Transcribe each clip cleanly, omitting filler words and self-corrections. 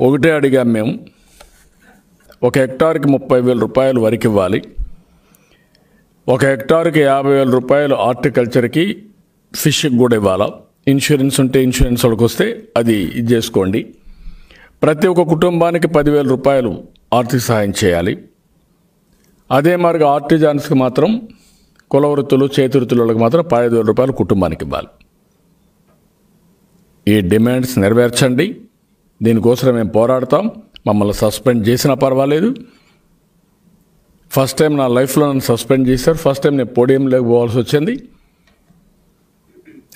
ఒకటే అడిగాం మేము, 1 హెక్టార్కి 30,000 రూపాయలు వరకు ఇవ్వాలి, 1 హెక్టార్కి 50,000 రూపాయలు హార్టికల్చర్కి, ఫిష్కి కూడా ఇవ్వాలా, ఇన్సూరెన్స్ ఉంటే ఇన్సూరెన్స్ వాళ్ళకి వస్తే అది ఇది చేసుకోండి, ప్రతి ఒక్క కుటుంబానికి 10,000 రూపాయలు ఆర్థిక సహాయం చేయాలి, అదే మరి ఆర్టిజాన్స్కి మాత్రం కుల వృత్తులు చేతి వృత్తులకు మాత్రం 15,000 రూపాయలు కుటుంబానికి ఇవ్వాలి. ఈ డిమాండ్స్ నెరవేర్చండి. దీనికోసం మేము పోరాడతాం. మమ్మల్ని సస్పెండ్ చేసినా పర్వాలేదు. ఫస్ట్ టైం నా లైఫ్లో నన్ను సస్పెండ్ చేశారు. ఫస్ట్ టైం నేను పోడియంలోకి పోవాల్సి వచ్చింది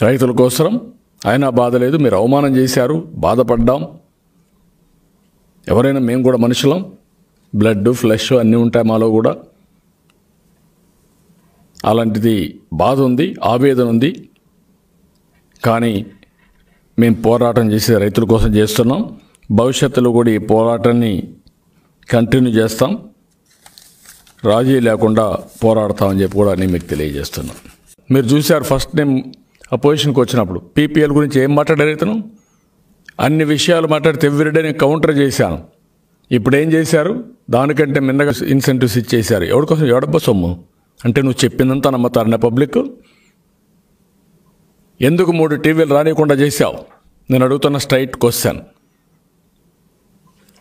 రైతుల కోసం. అయినా బాధ లేదు. మీరు అవమానం చేశారు, బాధపడ్డాం. ఎవరైనా మేము కూడా మనుషులం, బ్లడ్ ఫ్లెష్ అన్నీ ఉంటాయి మాలో కూడా. అలాంటిది బాధ ఉంది, ఆవేదన ఉంది. కానీ మేము పోరాటం చేసే రైతుల కోసం చేస్తున్నాం. భవిష్యత్తులో కూడా ఈ పోరాటాన్ని కంటిన్యూ చేస్తాం. రాజీ లేకుండా పోరాడతామని చెప్పి కూడా నేను మీకు తెలియజేస్తున్నాను. మీరు చూశారు ఫస్ట్ నేను అపోజిషన్కి వచ్చినప్పుడు పీపీఎల్ గురించి ఏం మాట్లాడారు ఇతను. అన్ని విషయాలు మాట్లాడితే ఎవ్రీడే నేను కౌంటర్ చేశాను. ఇప్పుడు ఏం చేశారు? దానికంటే మిన్నగా ఇన్సెంటివ్స్ ఇచ్చేశారు. ఎవరి కోసం? ఎవడబ్బా సొమ్ము అంటే నువ్వు చెప్పిందంతా నమ్ముతారనే పబ్లిక్. ఎందుకు 3 టీవీలు రానియకుండా చేశావు? నేను అడుగుతున్న స్ట్రైట్ క్వశ్చన్.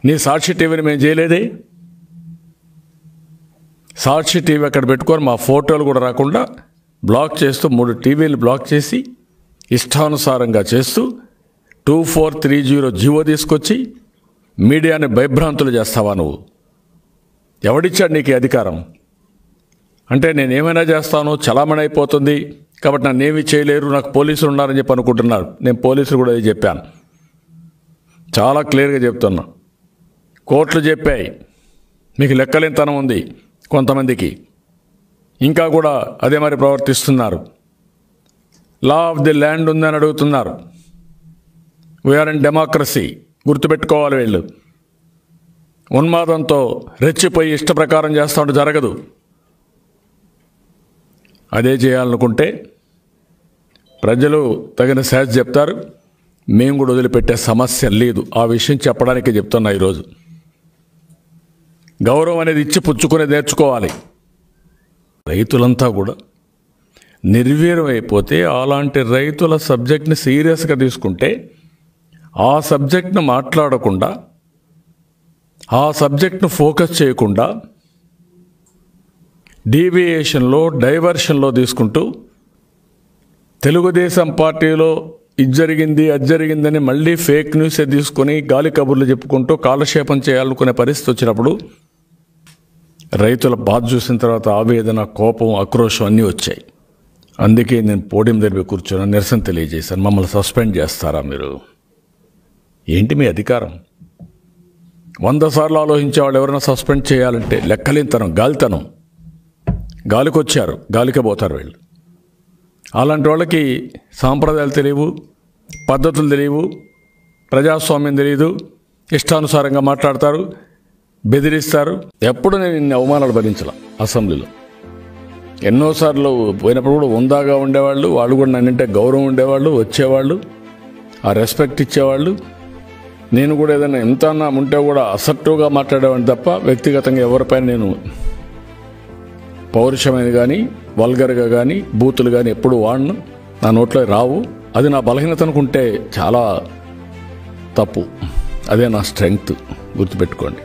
నీ సాక్షి టీవీని మేము చేయలేదే. సాక్షి టీవీ అక్కడ పెట్టుకొని మా ఫోటోలు కూడా రాకుండా బ్లాక్ చేస్తూ 3 టీవీలు బ్లాక్ చేసి ఇష్టానుసారంగా చేస్తూ 2430 జీవో తీసుకొచ్చి మీడియాని భయభ్రాంతులు చేస్తావా నువ్వు? ఎవడిచ్చాడు నీకు అధికారం? అంటే నేను ఏమైనా చేస్తాను, చలామణి అయిపోతుంది కాబట్టి నన్ను ఏమీ చేయలేరు, నాకు పోలీసులు ఉన్నారని చెప్పి అనుకుంటున్నారు. నేను పోలీసులు కూడా అది చెప్పాను, చాలా క్లియర్గా చెప్తున్నా. కోర్టులు చెప్పాయి మీకు లెక్కలేనితనం ఉంది కొంతమందికి, ఇంకా కూడా అదే మరి ప్రవర్తిస్తున్నారు. లా ఆఫ్ ది ల్యాండ్ ఉందని అడుగుతున్నారు. వీఆర్ ఇన్ డెమోక్రసీ, గుర్తుపెట్టుకోవాలి. వీళ్ళు ఉన్మాదంతో రెచ్చిపోయి ఇష్ట ప్రకారం చేస్తూ ఉంటే జరగదు. అదే చేయాలనుకుంటే ప్రజలు తగిన శాస చెప్తారు. మేము కూడా వదిలిపెట్టే సమస్య లేదు. ఆ విషయం చెప్పడానికి చెప్తున్నా. ఈరోజు గౌరవం అనేది ఇచ్చి పుచ్చుకునే నేర్చుకోవాలి. రైతులంతా కూడా నిర్వీర్యం అయిపోతే అలాంటి రైతుల సబ్జెక్ట్ని సీరియస్గా తీసుకుంటే ఆ సబ్జెక్ట్ను మాట్లాడకుండా, ఆ సబ్జెక్ట్ను ఫోకస్ చేయకుండా డీవియేషన్లో, డైవర్షన్లో తీసుకుంటూ తెలుగుదేశం పార్టీలో ఇది జరిగింది అది జరిగిందని మళ్ళీ ఫేక్ న్యూసే తీసుకొని గాలి కబుర్లు చెప్పుకుంటూ కాలక్షేపం చేయాలనుకునే పరిస్థితి వచ్చినప్పుడు రైతుల బాధ చూసిన తర్వాత ఆవేదన, కోపం, ఆక్రోషం అన్నీ వచ్చాయి. అందుకే నేను పోడియం దగ్గర కూర్చొని నిరసన తెలియజేశాను. మమ్మల్ని సస్పెండ్ చేస్తారా మీరు? ఏంటి మీ అధికారం? 100 సార్లు ఆలోచించేవాళ్ళు ఎవరైనా సస్పెండ్ చేయాలంటే లెక్కలేనితనం, గాలితనం. గాలికి వచ్చారు, గాలికే పోతారు వీళ్ళు. అలాంటి వాళ్ళకి సాంప్రదాయాలు తెలియవు, పద్ధతులు తెలియవు, ప్రజాస్వామ్యం తెలియదు, ఇష్టానుసారంగా మాట్లాడతారు, బెదిరిస్తారు. ఎప్పుడు నేను ఇన్ని అవమానాలు భరించాల. అసెంబ్లీలో ఎన్నోసార్లు పోయినప్పుడు కూడా ఉందాగా ఉండేవాళ్ళు, వాళ్ళు కూడా నన్నంటే గౌరవం ఉండేవాళ్ళు, వచ్చేవాళ్ళు, ఆ రెస్పెక్ట్ ఇచ్చేవాళ్ళు. నేను కూడా ఏదైనా ఎంత ఉంటే కూడా అసర్టివ్గా మాట్లాడేవాడిని తప్ప వ్యక్తిగతంగా ఎవరిపైన నేను పౌరుషమైన కానీ వల్గర్గా కానీ బూతులు కానీ ఎప్పుడు వాడను. నా నోట్లో రావు. అది నా బలహీనత అనుకుంటే చాలా తప్పు. అదే నా స్ట్రెంగ్త్, గుర్తుపెట్టుకోండి.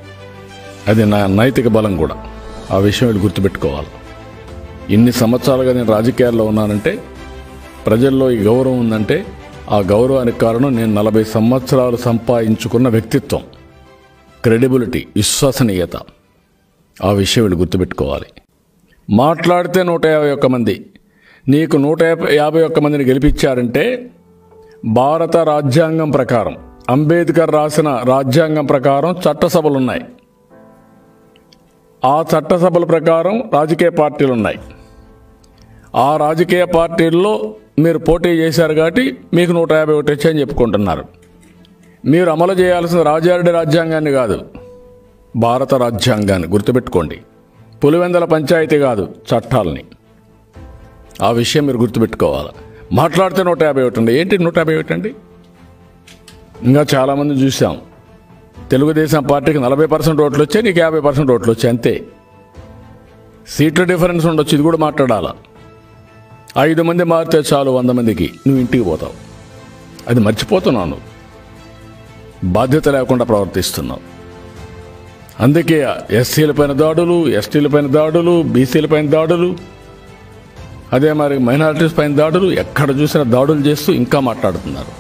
అది నా నైతిక బలం కూడా. ఆ విషయం వీళ్ళు గుర్తుపెట్టుకోవాలి. ఇన్ని సంవత్సరాలుగా నేను రాజకీయాల్లో ఉన్నానంటే, ప్రజల్లో ఈ గౌరవం ఉందంటే ఆ గౌరవానికి కారణం నేను 40 సంవత్సరాలు సంపాదించుకున్న వ్యక్తిత్వం, క్రెడిబిలిటీ, విశ్వసనీయత. ఆ విషయం వీళ్ళు గుర్తుపెట్టుకోవాలి. మాట్లాడితే 151 మంది, నీకు 151 మందిని గెలిపించారంటే భారత రాజ్యాంగం ప్రకారం, అంబేద్కర్ రాసిన రాజ్యాంగం ప్రకారం చట్టసభలు ఉన్నాయి. ఆ చట్టసభల ప్రకారం రాజకీయ పార్టీలు ఉన్నాయి. ఆ రాజకీయ పార్టీల్లో మీరు పోటీ చేశారు కాబట్టి మీకు 151 వచ్చాయని చెప్పుకుంటున్నారు. మీరు అమలు చేయాల్సిన రాజారెడ్డి రాజ్యాంగాన్ని కాదు, భారత రాజ్యాంగాన్ని గుర్తుపెట్టుకోండి. పులివెందల పంచాయతీ కాదు, చట్టాలని. ఆ విషయం మీరు గుర్తుపెట్టుకోవాలి. మాట్లాడితే 151 ఏంటి 151 అండి? ఇంకా చాలామంది చూసాం. తెలుగుదేశం పార్టీకి 40% ఓట్లు వచ్చాయి, నీకు 50% ఓట్లు వచ్చాయి, అంతే. సీట్ల డిఫరెన్స్ ఉండొచ్చు, ఇది కూడా మాట్లాడాలా. 5 మంది మారితే చాలు 100 మందికి, నువ్వు ఇంటికి పోతావు. అది మర్చిపోతున్నావు, బాధ్యత లేకుండా ప్రవర్తిస్తున్నావు. అందుకే ఎస్సీలపైన దాడులు, ఎస్టీలపైన దాడులు, బీసీలపైన దాడులు, అదే మరి మైనారిటీస్ పైన దాడులు, ఎక్కడ చూసినా దాడులు చేస్తూ ఇంకా మాట్లాడుతున్నారు.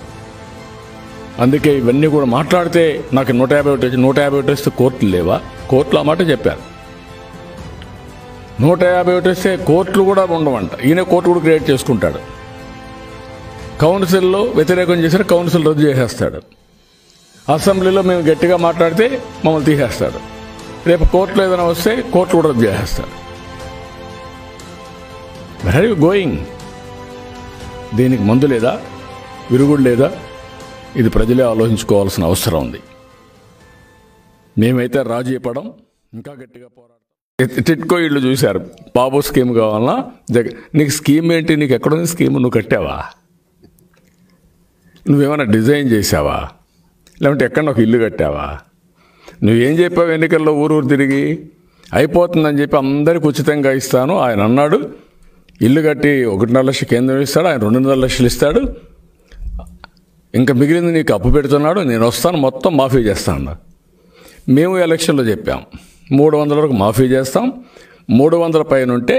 అందుకే ఇవన్నీ కూడా మాట్లాడితే నాకు 150 వస్తే కోర్టులు లేవా? కోర్టులు ఆ మాట చెప్పారు. 150 వస్తే కోర్టులు కూడా ఉండవంట. ఈయన కోర్టు కూడా క్రియేట్ చేసుకుంటాడు. కౌన్సిల్లో వ్యతిరేకం చేసిన కౌన్సిల్ రద్దు చేసేస్తాడు. అసెంబ్లీలో మేము గట్టిగా మాట్లాడితే మమ్మల్ని తీసేస్తాడు. రేపు కోర్టులో ఏదైనా వస్తే కోర్టు కూడా రద్దు చేసేస్తాడు. Where are you going? దీనికి మందు లేదా? విరుగుడు లేదా? ఇది ప్రజలే ఆలోచించుకోవాల్సిన అవసరం ఉంది. మేమైతే రాజీ పడం, ఇంకా గట్టిగా పోరాడతాం. టిట్కో ఇళ్ళు చూశారు, బాబు స్కీమ్ కావాలన్నా నీకు స్కీమ్ ఏంటి? నీకు ఎక్కడుంది స్కీమ్? నువ్వు కట్టావా? నువ్వేమైనా డిజైన్ చేసావా? లేదంటే ఎక్కడ ఒక ఇల్లు కట్టావా? నువ్వేం చెప్పావు ఎన్నికల్లో ఊరు తిరిగి? అయిపోతుందని చెప్పి అందరికి ఉచితంగా ఇస్తాను ఆయన అన్నాడు. ఇల్లు కట్టి 1.5 లక్షలు కేంద్రం ఇస్తాడు, ఆయన 2.5 లక్షలు ఇస్తాడు. ఇంకా మిగిలింది నీకు అప్పు పెడుతున్నాడు, నేను వస్తాను మొత్తం మాఫీ చేస్తాను. మేము ఎలక్షన్లో చెప్పాం 300 వరకు మాఫీ చేస్తాం, 300 పైన ఉంటే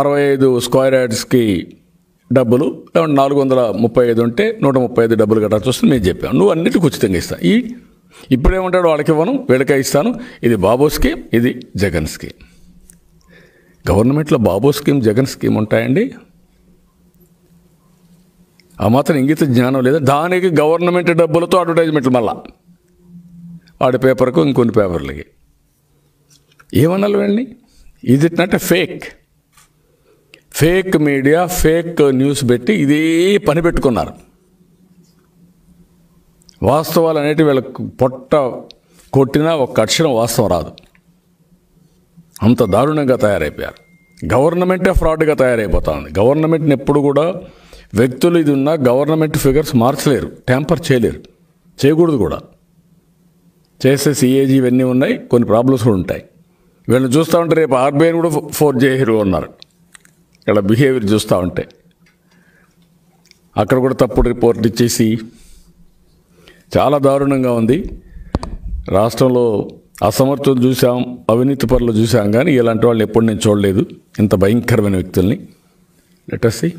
65 స్క్వేర్ యార్డ్స్కి డబ్బులు, 435 ఉంటే 135 డబ్బులు కట్టాల్సి వస్తుంది మేము చెప్పాం. నువ్వు అన్నిటికీ ఉచితంగా ఇస్తాను. ఇప్పుడేమంటాడు, వాళ్ళకి ఇవ్వను, వీళ్ళకే ఇస్తాను. ఇది బాబు స్కీమ్, ఇది జగన్ స్కీమ్. గవర్నమెంట్లో బాబు స్కీమ్, జగన్ స్కీమ్ ఉంటాయండి? ఆ మాత్రం ఇంగిత జ్ఞానం లేదా? దానికి గవర్నమెంట్ డబ్బులతో అడ్వర్టైజ్మెంట్లు, మళ్ళా వాడి పేపర్కు ఇంకొన్ని పేపర్లకి. ఏమన్నాళ్ళు వెళ్ళి? Is it not a fake media, fake news పెట్టి ఇదే పని పెట్టుకున్నారు. వాస్తవాలు అనేటివి వీళ్ళకి పొట్ట కొట్టినా ఒక్క అక్షరం వాస్తవం రాదు. అంత దారుణంగా తయారైపోయారు. గవర్నమెంటే ఫ్రాడ్గా తయారైపోతా ఉంది. గవర్నమెంట్ని ఎప్పుడు కూడా వ్యక్తులు ఇది ఉన్నా గవర్నమెంట్ ఫిగర్స్ మార్చలేరు, ట్యాంపర్ చేయలేరు, చేయకూడదు కూడా. చేసే సిఏజీ ఇవన్నీ ఉన్నాయి, కొన్ని ప్రాబ్లమ్స్ కూడా ఉంటాయి. వీళ్ళని చూస్తూ ఉంటే రేపు ఆర్బీఐని కూడా ఫోర్స్ చేయరు అన్నారు. ఇలా బిహేవియర్ చూస్తూ ఉంటే అక్కడ కూడా తప్పుడు రిపోర్ట్ ఇచ్చేసి చాలా దారుణంగా ఉంది. రాష్ట్రంలో అసమర్థులు చూసాం, అవినీతి పరులు చూసాం, కానీ ఇలాంటి వాళ్ళు ఎప్పుడు నేను చూడలేదు, ఇంత భయంకరమైన వ్యక్తుల్ని. Let us see.